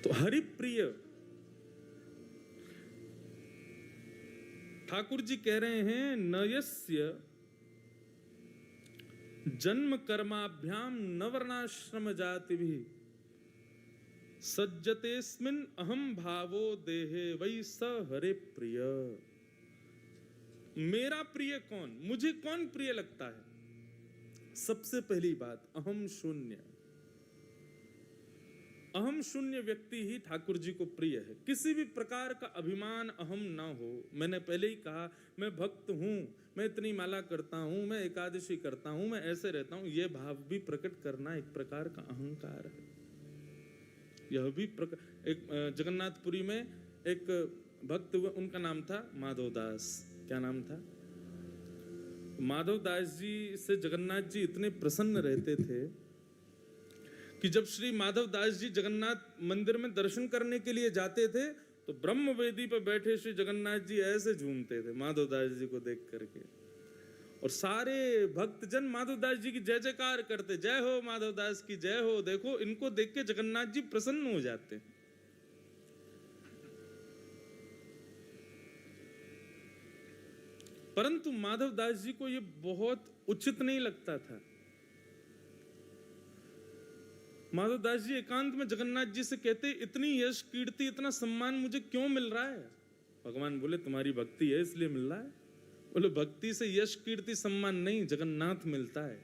तो हरिप्रिय ठाकुर जी कह रहे हैं, नयस्य जन्म कर्माभ्याम नवर्णाश्रम जाति भी सज्जतेस्मिन् अहम भावो देहे वै स हरे प्रिय। मेरा प्रिय कौन, मुझे कौन प्रिय लगता है? सबसे पहली बात, अहम शून्य। अहम शून्य व्यक्ति ही ठाकुर जी को प्रिय है। किसी भी प्रकार का अभिमान अहम ना हो। मैंने पहले ही कहा, मैं भक्त हूं, मैं इतनी माला करता हूं, मैं एकादशी करता हूं, मैं ऐसे रहता हूं, यह भाव भी प्रकट करना एक प्रकार का अहंकार है। यह भी एक जगन्नाथपुरी में एक भक्त हुए, उनका नाम था माधव दास। क्या नाम था? माधव दास जी से जगन्नाथ जी इतने प्रसन्न रहते थे कि जब श्री माधव दास जी जगन्नाथ मंदिर में दर्शन करने के लिए जाते थे तो ब्रह्म वेदी पर बैठे श्री जगन्नाथ जी ऐसे झूमते थे माधव दास जी को देख करके, और सारे भक्तजन माधव दास जी की जय जयकार करते, जय हो माधव दास की जय हो। देखो, इनको देख के जगन्नाथ जी प्रसन्न हो जाते हैं। परंतु माधव दास जी को यह बहुत उचित नहीं लगता था। माधव दास जी एकांत में जगन्नाथ जी से कहते, इतनी यश कीर्ति इतना सम्मान मुझे क्यों मिल रहा है? भगवान बोले, तुम्हारी भक्ति है इसलिए मिल रहा है। बोले, भक्ति से यश कीर्ति सम्मान नहीं, जगन्नाथ मिलता है।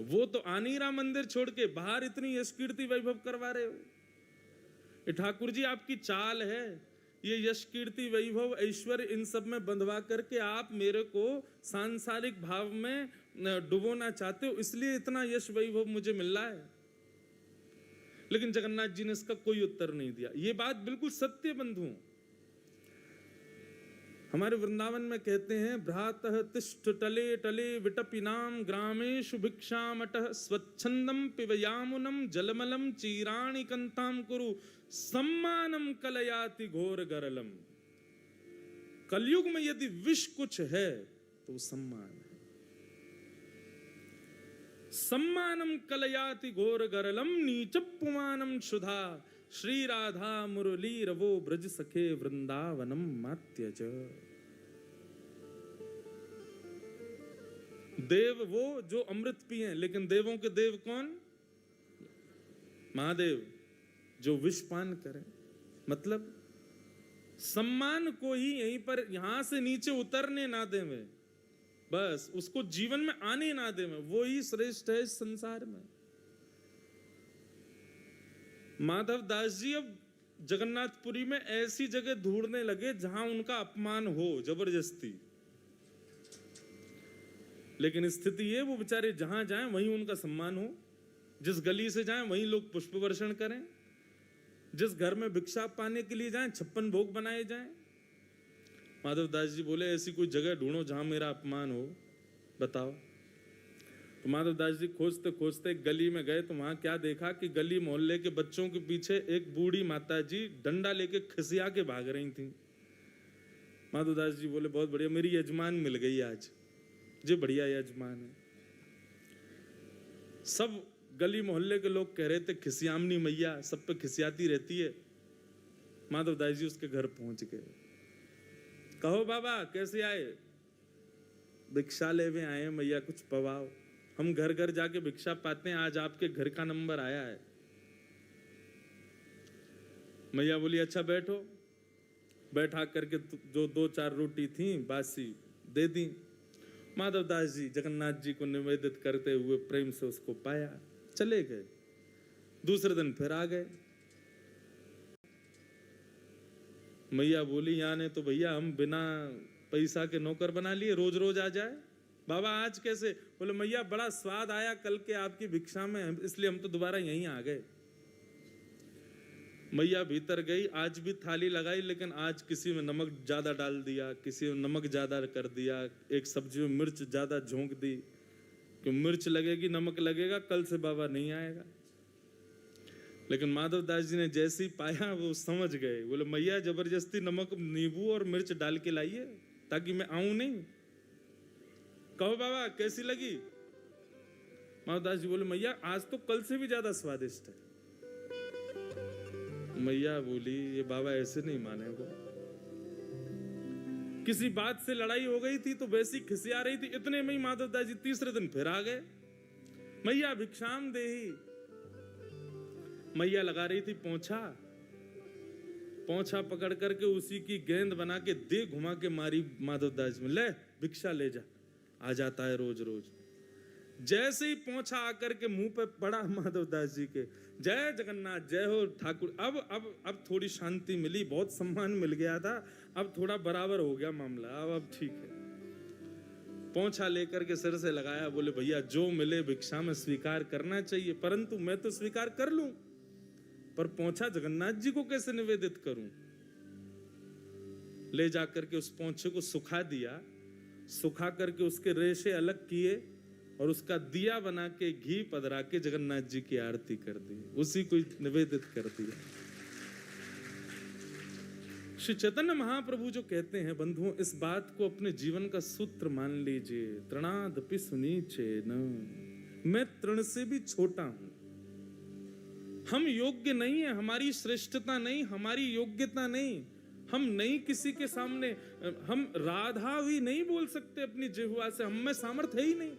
वो तो आ नहीं रहा मंदिर छोड़ के, बाहर इतनी यश कीर्ति वैभव करवा रहे हो। ये ठाकुर जी आपकी चाल है, ये यश कीर्ति वैभव ऐश्वर्य इन सब में बंधवा करके आप मेरे को सांसारिक भाव में डुबोना चाहते हो, इसलिए इतना यश वैभव मुझे मिल रहा है। लेकिन जगन्नाथ जी ने इसका कोई उत्तर नहीं दिया। ये बात बिल्कुल सत्य बंधुओं। हमारे वृंदावन में कहते हैं, भ्रातः तिष्ठ टले टले विटपिनाम ग्रामेषु भिक्षामटः स्वच्छंदम पिबयामुनम जलमलम चीराणि कंताम कुरु सम्मानम कलयाति घोर गरलम। कलयुग में यदि विष कुछ है तो सम्मान है। सम्मानम कलयाति घोर गरलम नीचपुमानम क्षुधा श्री राधा मुरली रवो ब्रज सखे वृंदावनम मात्यज। देव वो जो अमृत पिए, लेकिन देवों के देव कौन? महादेव, जो विष पान करें। मतलब सम्मान को ही यहीं पर, यहां से नीचे उतरने ना देवे, बस उसको जीवन में आने ना देवे, वो ही श्रेष्ठ है इस संसार में। माधव दास जी अब जगन्नाथपुरी में ऐसी जगह ढूंढने लगे जहां उनका अपमान हो जबरदस्ती। लेकिन स्थिति ये, वो बेचारे जहां जाएं वहीं उनका सम्मान हो। जिस गली से जाएं वहीं लोग पुष्प वर्षण करें, जिस घर में भिक्षा पाने के लिए जाएं 56 भोग बनाए जाएं। माधव दास जी बोले, ऐसी कोई जगह ढूंढो जहां मेरा अपमान हो, बताओ। तो माधव दास जी खोजते खोजते एक गली में गए तो वहां क्या देखा कि गली मोहल्ले के बच्चों के पीछे एक बूढ़ी माता जी डंडा लेके खिसिया के भाग रही थी। माधव दास जी बोले, बहुत बढ़िया, मेरी यजमान मिल गई आज, जो बढ़िया यजमान है। सब गली मोहल्ले के लोग कह रहे थे, खिसियामनी मैया सब पे खिसियाती रहती है। माधव दास जी उसके घर पहुंच गए। कहो बाबा कैसे आए? भिक्षा लेवे आए मैया, कुछ पवाओ। हम घर घर जाके भिक्षा पाते हैं, आज आपके घर का नंबर आया है। मैया बोली, अच्छा बैठो। बैठा करके जो 2-4 रोटी थी बासी दे दी। माधव दास जी जगन्नाथ जी को निवेदित करते हुए प्रेम से उसको पाया, चले गए। दूसरे दिन फिर आ गए। मैया बोली, यहाँ ने तो भैया हम बिना पैसा के नौकर बना लिए, रोज रोज आ जाए। बाबा आज कैसे? बोले, मैया बड़ा स्वाद आया कल के आपकी भिक्षा में, इसलिए हम तो दोबारा यहीं आ गए। मैया भीतर गई, आज भी थाली लगाई, लेकिन आज किसी में नमक ज्यादा डाल दिया, किसी में नमक ज्यादा कर दिया, एक सब्जी में मिर्च ज्यादा झोंक दी कि मिर्च लगेगी नमक लगेगा, कल से बाबा नहीं आएगा। लेकिन माधव दास जी ने जैसे ही पाया वो समझ गए। बोले, मैया जबरदस्ती नमक नींबू और मिर्च डाल के लाइए ताकि मैं आऊं नहीं। कहो बाबा कैसी लगी? माधव दास जी बोले, मैया आज तो कल से भी ज्यादा स्वादिष्ट है। मैया बोली ये बाबा ऐसे नहीं मानेगा। किसी बात से लड़ाई हो गई थी तो वैसी खिसिया रही थी, इतने में ही माधवदास जी तीसरे दिन फिर आ गए। मैया भिक्षाम देही। मैया लगा रही थी पोंछा, पोंछा पकड़ करके उसी की गेंद बना के दे घुमा के मारी माधवदास में, ले भिक्षा ले जा। आ जाता है रोज रोज। जैसे ही पोंछा आकर के मुंह पे पड़ा माधवदास जी के, जय जगन्नाथ, जय हो ठाकुर। अब थोड़ी शांति मिली, बहुत सम्मान मिल गया था, अब थोड़ा बराबर हो गया मामला, अब ठीक है। पोंछा लेकर के सिर से लगाया, बोले भैया जो मिले भिक्षा में स्वीकार करना चाहिए, परंतु मैं तो स्वीकार कर लूं, पर पोंछा जगन्नाथ जी को कैसे निवेदित करूं। ले जाकर के उस पोंछे को सुखा दिया, सुखा करके उसके रेशे अलग किए और उसका दिया बना के घी पधरा के जगन्नाथ जी की आरती कर दी, उसी को निवेदित कर दिया। श्री चैतन्य महाप्रभु जो कहते हैं बंधुओं, इस बात को अपने जीवन का सूत्र मान लीजिए, तृणादपि सुनीचे न, मैं तृण से भी छोटा हूं। हम योग्य नहीं है, हमारी श्रेष्ठता नहीं, हमारी योग्यता नहीं, हम नहीं किसी के सामने, हम राधा भी नहीं बोल सकते अपनी जिह्वा से, हम में सामर्थ्य है ही नहीं।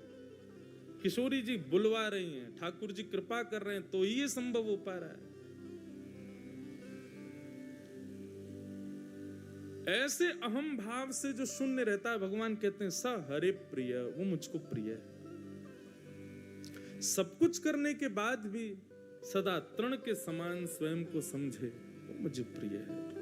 किशोरी जी बुलवा रही हैं, ठाकुर जी कृपा कर रहे हैं तो ये संभव हो पा रहा है। ऐसे अहम भाव से जो शून्य रहता है, भगवान कहते हैं स हरे प्रिय, वो मुझको प्रिय है। सब कुछ करने के बाद भी सदा तृण के समान स्वयं को समझे, वो मुझे प्रिय है।